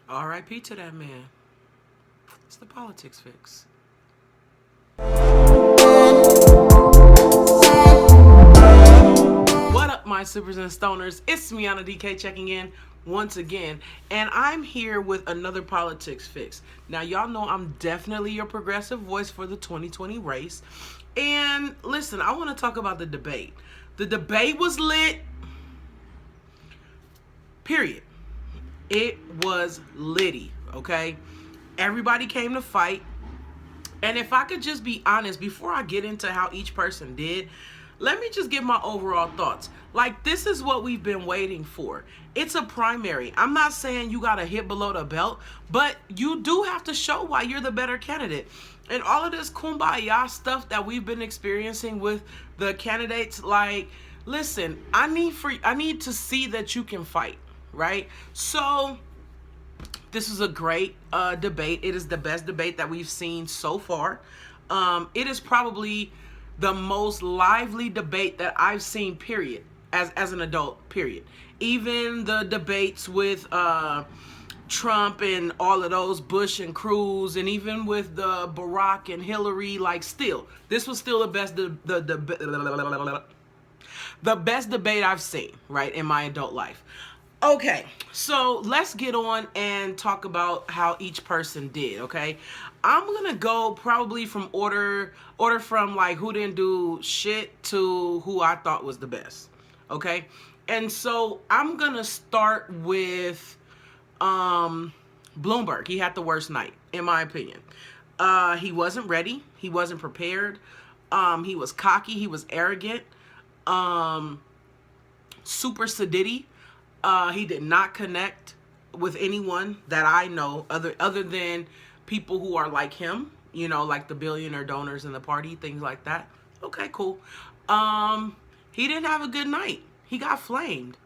R.I.P. to that man. It's the politics fix. What up, my supers and stoners? It's me, Anna DK, checking in once again, and I'm here with another politics fix. Now, y'all know I'm definitely your progressive voice for the 2020 race. And listen, I want to talk about the debate. The debate was lit. Period. It was litty, okay? Everybody came to fight. And if I could just be honest, before I get into how each person did, let me just give my overall thoughts. Like, this is what we've been waiting for. It's a primary. I'm not saying you got to hit below the belt, but you do have to show why you're the better candidate. And all of this kumbaya stuff that we've been experiencing with the candidates, like, listen, I need to see that you can fight, right? So this is a great debate. It is the best debate that we've seen so far. It is probably the most lively debate that I've seen, period, as an adult, period. Even the debates with Trump and all of those, Bush and Cruz, and even with the Barack and Hillary, like, still, this was still the best debate I've seen, right, in my adult life. Okay, so let's get on and talk about how each person did, okay? I'm gonna go probably from order from like who didn't do shit to who I thought was the best, okay? And so I'm gonna start with Bloomberg. He had the worst night, in my opinion. He wasn't ready. He wasn't prepared. He was cocky. He was arrogant. Super sedity. He did not connect with anyone that I know other than people who are like him, you know, like the billionaire donors in the party, things like that. Okay, cool. He didn't have a good night. He got flamed.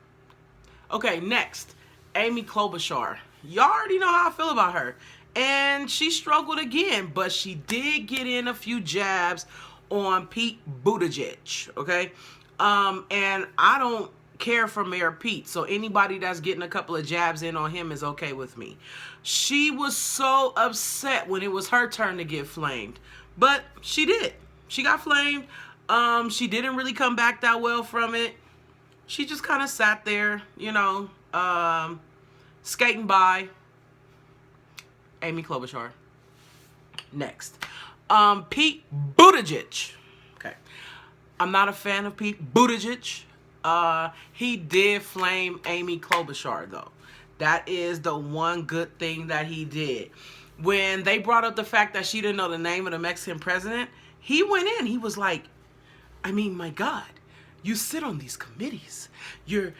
Okay, next, Amy Klobuchar. Y'all already know how I feel about her. And she struggled again, but she did get in a few jabs on Pete Buttigieg, okay? And I don't care for Mayor Pete, so anybody that's getting a couple of jabs in on him is okay with me. She was so upset when it was her turn to get flamed, but she did. She got flamed. She didn't really come back that well from it. She just kind of sat there, you know, skating by. Amy Klobuchar. Next, Pete Buttigieg. Okay, I'm not a fan of Pete Buttigieg. He did flame Amy Klobuchar, though. That is the one good thing that he did. When they brought up the fact that she didn't know the name of the Mexican president, he went in. He was like, I mean, my God, you sit on these committees. You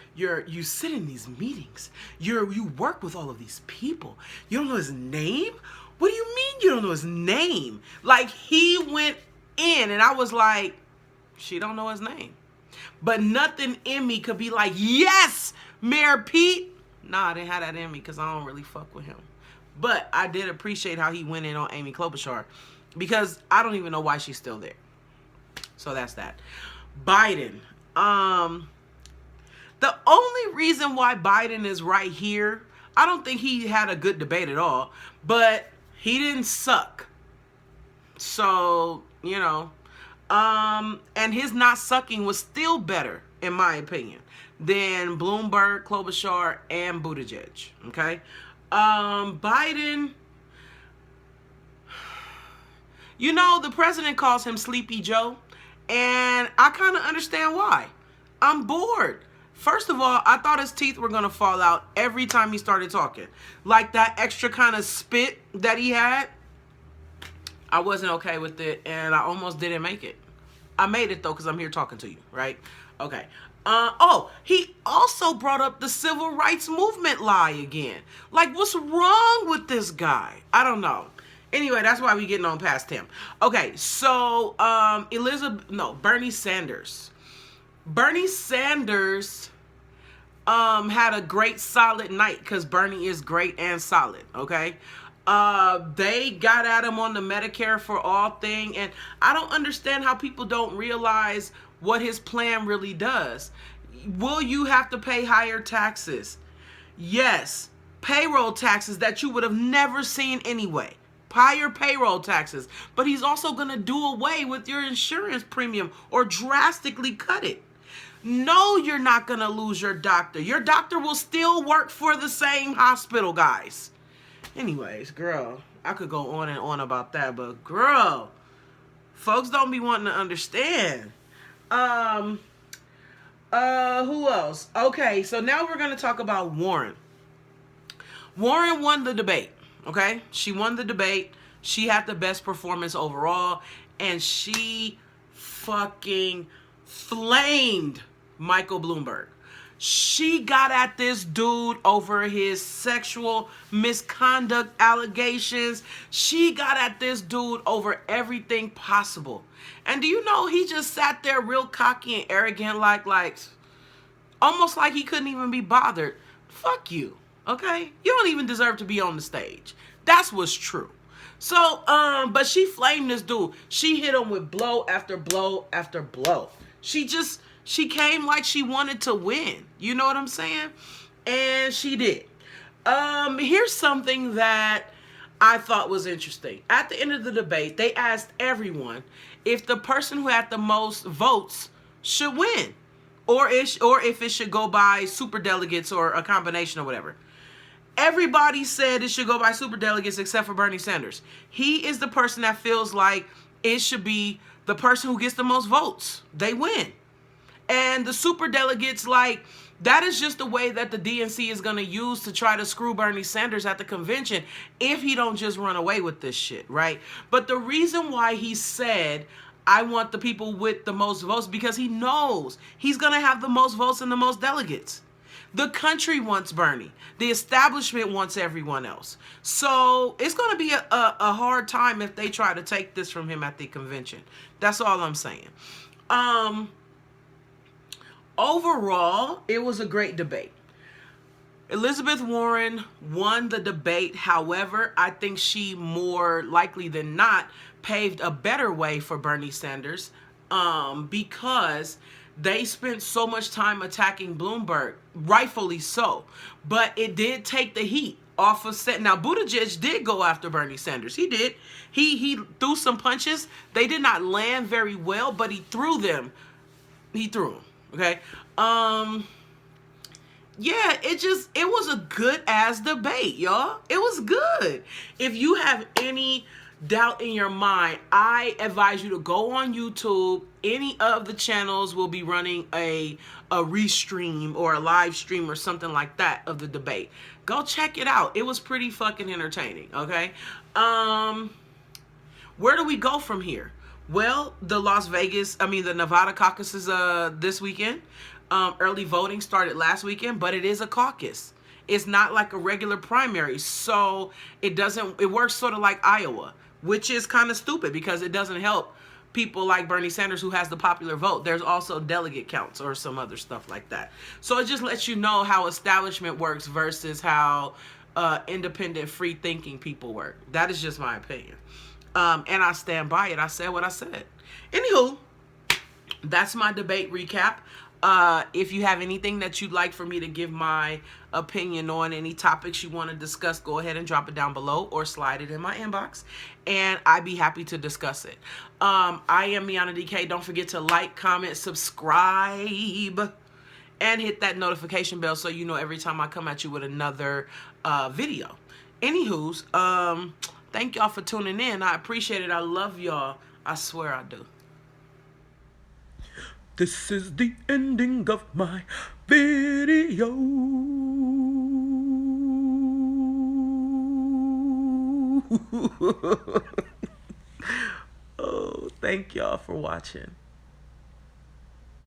sit in these meetings. You work with all of these people. You don't know his name? What do you mean you don't know his name? Like, he went in, and I was like, she don't know his name. But nothing in me could be like, yes, Mayor Pete. Nah, I didn't have that in me because I don't really fuck with him. But I did appreciate how he went in on Amy Klobuchar because I don't even know why she's still there. So that's that. Biden. The only reason why Biden is right here, I don't think he had a good debate at all, but he didn't suck. So, you know, and his not sucking was still better, in my opinion, than Bloomberg, Klobuchar, and Buttigieg, okay? Biden, you know, the president calls him Sleepy Joe, and I kind of understand why. I'm bored. First of all, I thought his teeth were going to fall out every time he started talking. Like that extra kind of spit that he had. I wasn't okay with it, and I almost didn't make it. I made it, though, because I'm here talking to you, right? Okay. He also brought up the civil rights movement lie again. Like, what's wrong with this guy? I don't know. Anyway, that's why we getting on past him. Okay, so Bernie Sanders. Bernie Sanders had a great solid night because Bernie is great and solid, okay? They got at him on the Medicare for All thing, and I don't understand how people don't realize what his plan really does. Will you have to pay higher taxes? Yes. payroll taxes that you would have never seen anyway. Higher payroll taxes. But he's also going to do away with your insurance premium or drastically cut it. No, you're not going to lose your doctor. Your doctor will still work for the same hospital, guys. Anyways, girl, I could go on and on about that, but girl, folks don't be wanting to understand. Who else? Okay, so now we're going to talk about Warren. Warren won the debate, okay? She won the debate. She had the best performance overall, and she fucking flamed Michael Bloomberg. She got at this dude over his sexual misconduct allegations. She got at this dude over everything possible. And do you know, he just sat there real cocky and arrogant, like almost like he couldn't even be bothered. Fuck you, okay? You don't even deserve to be on the stage. That's what's true. So, but she flamed this dude. She hit him with blow after blow after blow. She came like she wanted to win. You know what I'm saying? And she did. Here's something that I thought was interesting. At the end of the debate, they asked everyone if the person who had the most votes should win, or if it should go by superdelegates or a combination or whatever. Everybody said it should go by superdelegates except for Bernie Sanders. He is the person that feels like it should be the person who gets the most votes. They win. And the superdelegates, like, that is just the way that the DNC is going to use to try to screw Bernie Sanders at the convention if he don't just run away with this shit, right? But the reason why he said, I want the people with the most votes, because he knows he's going to have the most votes and the most delegates. The country wants Bernie. The establishment wants everyone else. So it's going to be a hard time if they try to take this from him at the convention. That's all I'm saying. Overall, it was a great debate. Elizabeth Warren won the debate. However, I think she more likely than not paved a better way for Bernie Sanders because they spent so much time attacking Bloomberg, rightfully so. But it did take the heat off of set. Now, Buttigieg did go after Bernie Sanders. He did. He threw some punches. They did not land very well, but he threw them. He threw them. Okay. Yeah, it was a good ass debate, y'all. It was good. If you have any doubt in your mind, I advise you to go on YouTube. Any of the channels will be running a restream or a live stream or something like that of the debate. Go check it out. It was pretty fucking entertaining, okay? Where do we go from here? Well, the Nevada caucus is this weekend. Early voting started last weekend, but it is a caucus. It's not like a regular primary, so it works sort of like Iowa, which is kind of stupid because it doesn't help people like Bernie Sanders who has the popular vote. There's also delegate counts or some other stuff like that. So it just lets you know how establishment works versus how independent, free-thinking people work. That is just my opinion. And I stand by it. I said what I said. Anywho, that's my debate recap. If you have anything that you'd like for me to give my opinion on, any topics you want to discuss, go ahead and drop it down below or slide it in my inbox, and I'd be happy to discuss it. I am Miana DK. Don't forget to like, comment, subscribe, and hit that notification bell so you know every time I come at you with another video. Anywho's, thank y'all for tuning in. I appreciate it. I love y'all. I swear I do. This is the ending of my video. Oh, thank y'all for watching.